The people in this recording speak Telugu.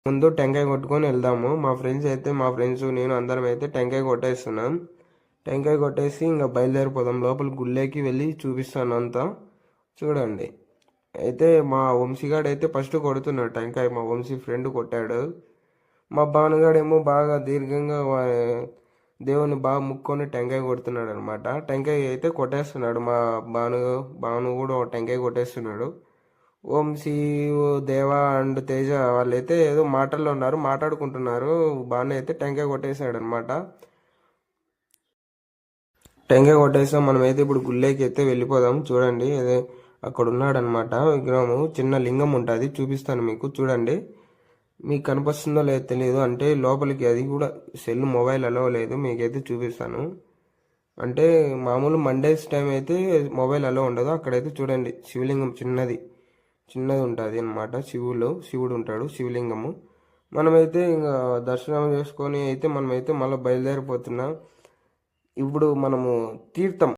ముందు టెంకాయ కొట్టుకొని వెళ్దాము. మా ఫ్రెండ్స్ నేను అందరం అయితే టెంకాయ కొట్టేస్తున్నాం. టెంకాయ కొట్టేసి ఇంకా బయలుదేరిపోదాం. లోపల గుళ్ళేకి వెళ్ళి చూపిస్తాను అంతా. చూడండి. అయితే మా వంశీగాడు అయితే ఫస్ట్ కొడుతున్నాడు టెంకాయ. మా వంశీ ఫ్రెండ్ కొట్టాడు. మా భానుగాడేమో బాగా దీర్ఘంగా దేవుని బాగా ముక్కొని టెంకాయ కొడుతున్నాడు అనమాట. టెంకాయ అయితే కొట్టేస్తున్నాడు. మా భాను కూడా ఒక టెంకాయ కొట్టేస్తున్నాడు. వంశీ, దేవ అండ్ తేజ వాళ్ళైతే ఏదో మాటల్లో ఉన్నారు, మాట్లాడుకుంటున్నారు. భాను అయితే టెంకాయ కొట్టేసాడు అనమాట. టెంకాయ కొట్టేసాం. మనమైతే ఇప్పుడు గుళ్ళేకి అయితే వెళ్ళిపోదాం. చూడండి, అదే అక్కడ ఉన్నాడనమాట విగ్రహము. చిన్న లింగం ఉంటుంది, చూపిస్తాను మీకు. చూడండి, మీకు కనిపిస్తుందో లేదో తెలియదు. అంటే లోపలికి అది కూడా మొబైల్ అలో లేదు. మీకైతే చూపిస్తాను. అంటే మామూలు మండేస్ టైం అయితే మొబైల్ అలో ఉండదు. అక్కడైతే చూడండి, శివలింగం చిన్నది ఉంటుంది అనమాట. శివుడు ఉంటాడు, శివలింగము. మనమైతే ఇంకా దర్శనం చేసుకొని అయితే మనమైతే మళ్ళీ బయలుదేరిపోతున్నాం. ఇప్పుడు మనము తీర్థం